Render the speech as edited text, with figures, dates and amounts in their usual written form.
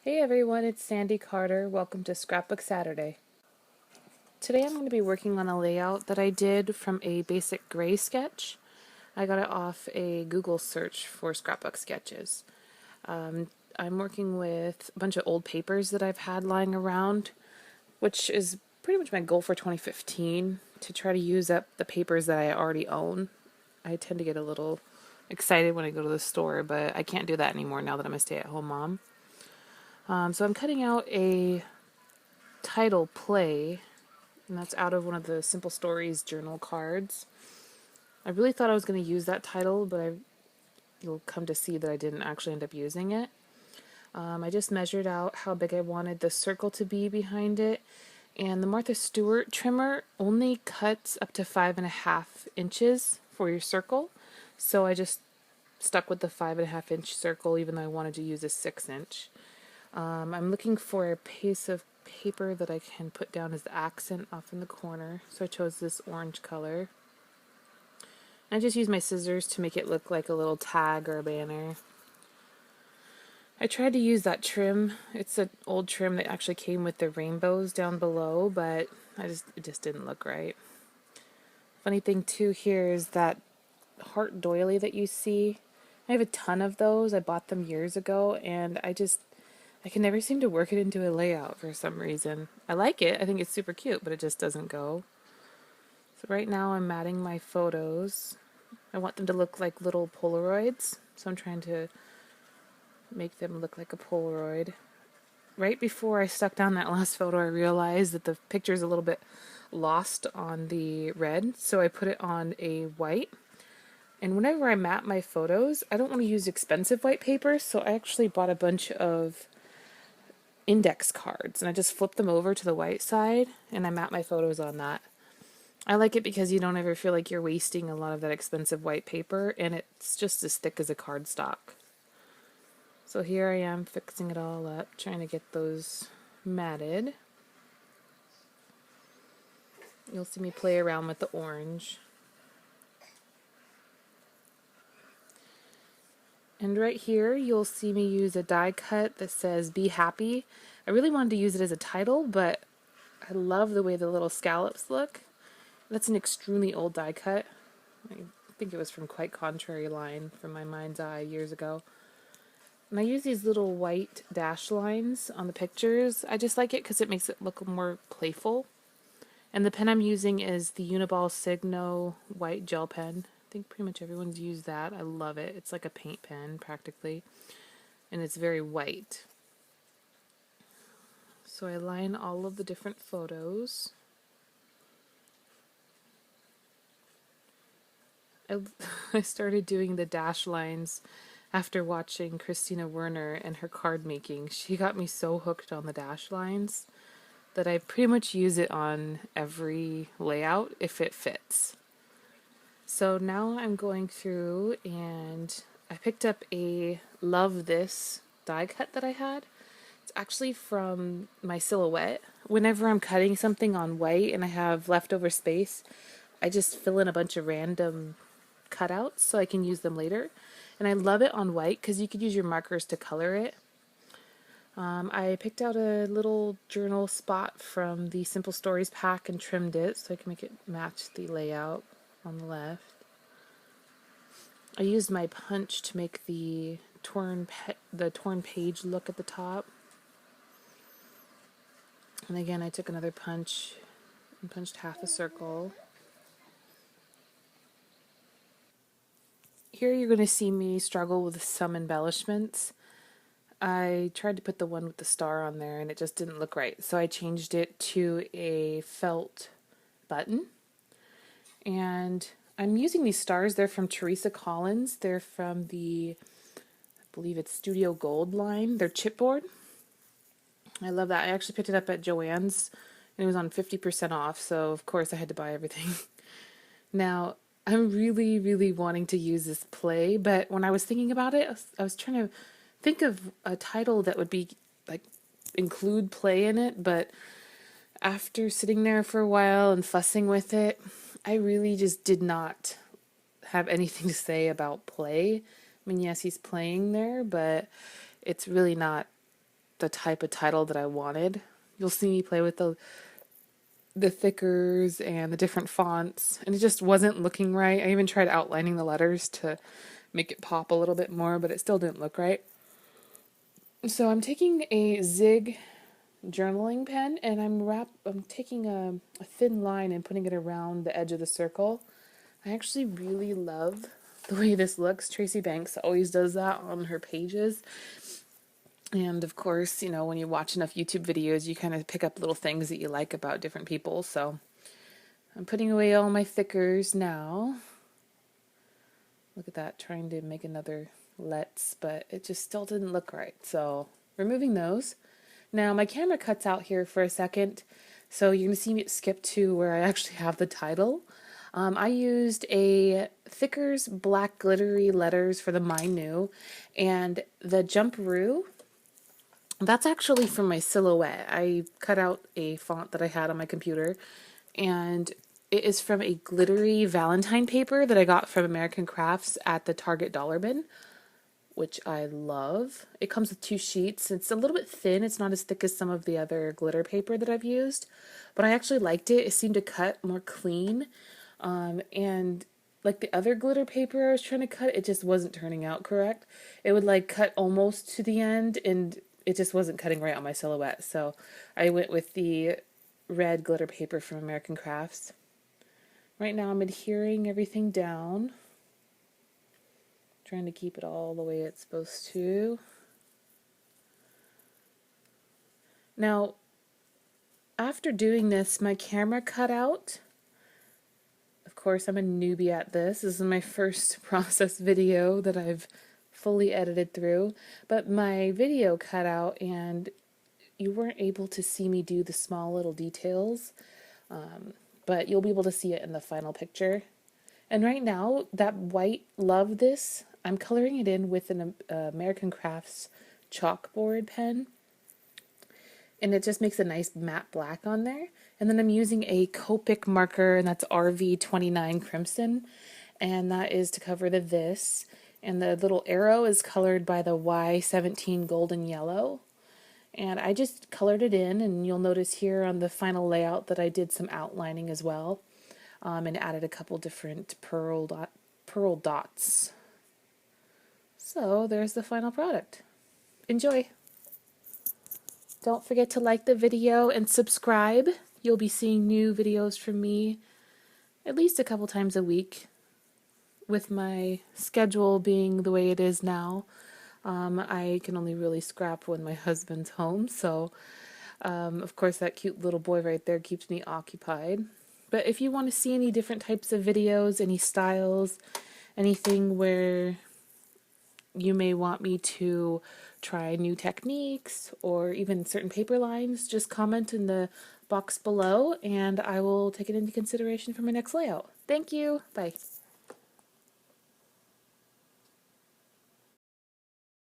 Hey everyone, it's Sandy Carter. Welcome to Scrapbook Saturday. Today I'm going to be working on a layout that I did from a basic gray sketch. I got it off a Google search for scrapbook sketches. I'm working with a bunch of old papers that I've had lying around, which is pretty much my goal for 2015, to try to use up the papers that I already own. I tend to get a little excited when I go to the store, but I can't do that anymore now that I'm a stay-at-home mom. So I'm cutting out a title play, and that's out of one of the Simple Stories journal cards. I really thought I was going to use that title, but you'll come to see that I didn't actually end up using it. I just measured out how big I wanted the circle to be behind it, and the Martha Stewart trimmer only cuts up to 5.5 inches for your circle, so I just stuck with the 5.5 inch circle even though I wanted to use a 6 inch. I'm looking for a piece of paper that I can put down as the accent off in the corner, so I chose this orange color. I just used my scissors to make it look like a little tag or a banner. I tried to use that trim. It's an old trim that actually came with the rainbows down below, but it just didn't look right. Funny thing too here is that heart doily that you see. I have a ton of those. I bought them years ago, and I can never seem to work it into a layout for some reason. I like it. I think it's super cute, but it just doesn't go. So right now I'm matting my photos. I want them to look like little Polaroids, so I'm trying to make them look like a Polaroid. Right before I stuck down that last photo, I realized that the picture is a little bit lost on the red, so I put it on a white. And whenever I mat my photos, I don't want to use expensive white paper, so I actually bought a bunch of index cards, and I just flip them over to the white side, and I mat my photos on that. I like it because you don't ever feel like you're wasting a lot of that expensive white paper, and it's just as thick as a cardstock. So here I am fixing it all up, trying to get those matted. You'll see me play around with the orange. And right here, you'll see me use a die cut that says "Be Happy." I really wanted to use it as a title, but I love the way the little scallops look. That's an extremely old die cut. I think it was from Quite Contrary line from my mind's eye years ago. And I use these little white dash lines on the pictures. I just like it because it makes it look more playful. And the pen I'm using is the Uniball Signo white gel pen. I think pretty much everyone's used that. I love it. It's like a paint pen practically. And it's very white. So I line all of the different photos. I started doing the dash lines after watching Christina Werner and her card making. She got me so hooked on the dash lines that I pretty much use it on every layout if it fits. So now I'm going through, and I picked up a Love This die cut that I had. It's actually from my silhouette. Whenever I'm cutting something on white and I have leftover space, I just fill in a bunch of random cutouts so I can use them later. And I love it on white because you could use your markers to color it. I picked out a little journal spot from the Simple Stories pack and trimmed it so I can make it match the layout on the left. I used my punch to make the torn page look at the top. And again, I took another punch and punched half a circle. Here you're going to see me struggle with some embellishments. I tried to put the one with the star on there and it just didn't look right. So I changed it to a felt button. And I'm using these stars. They're from Teresa Collins. They're from the, I believe it's Studio Gold line. They're chipboard. I love that. I actually picked it up at Joann's and it was on 50% off. So of course I had to buy everything. Now, I'm really, really wanting to use this play, but when I was thinking about it, I was trying to think of a title that would be like include play in it, but after sitting there for a while and fussing with it, I really just did not have anything to say about play. I mean, yes, he's playing there, but it's really not the type of title that I wanted. You'll see me play with the thickers and the different fonts, and it just wasn't looking right. I even tried outlining the letters to make it pop a little bit more, but it still didn't look right. So I'm taking a Zig journaling pen, and I'm taking a thin line and putting it around the edge of the circle. I actually really love the way this looks. Tracy Banks always does that on her pages. And of course, you know, when you watch enough YouTube videos, you kind of pick up little things that you like about different people. So I'm putting away all my thickers now. Look at that, trying to make another let's, but it just still didn't look right. So removing those. Now my camera cuts out here for a second, so you're going to see me skip to where I actually have the title. I used a Thickers black glittery letters for the Mine New, and the Jumperoo. That's actually from my silhouette. I cut out a font that I had on my computer, and it is from a glittery Valentine paper that I got from American Crafts at the Target dollar bin, which I love. It comes with 2 sheets. It's a little bit thin. It's not as thick as some of the other glitter paper that I've used, but I actually liked it. It seemed to cut more clean, and like the other glitter paper I was trying to cut, it just wasn't turning out correct. It would like cut almost to the end, and it just wasn't cutting right on my silhouette. So I went with the red glitter paper from American Crafts. Right now I'm adhering everything down, trying to keep it all the way it's supposed to. Now, after doing this, my camera cut out. Of course, I'm a newbie at this. This is my first process video that I've fully edited through, but my video cut out and you weren't able to see me do the small little details, but you'll be able to see it in the final picture. And right now, that white Love This, I'm coloring it in with an American Crafts chalkboard pen, and it just makes a nice matte black on there. And then I'm using a Copic marker, and that's RV29 Crimson, and that is to cover the this. And the little arrow is colored by the Y17 Golden Yellow. And I just colored it in, and you'll notice here on the final layout that I did some outlining as well, and added a couple different pearl dots. So there's the final product. Enjoy! Don't forget to like the video and subscribe. You'll be seeing new videos from me at least a couple times a week. With my schedule being the way it is now, I can only really scrap when my husband's home. So, of course, that cute little boy right there keeps me occupied. But if you want to see any different types of videos, any styles, anything where you may want me to try new techniques or even certain paper lines, just comment in the box below and I will take it into consideration for my next layout. Thank you. Bye.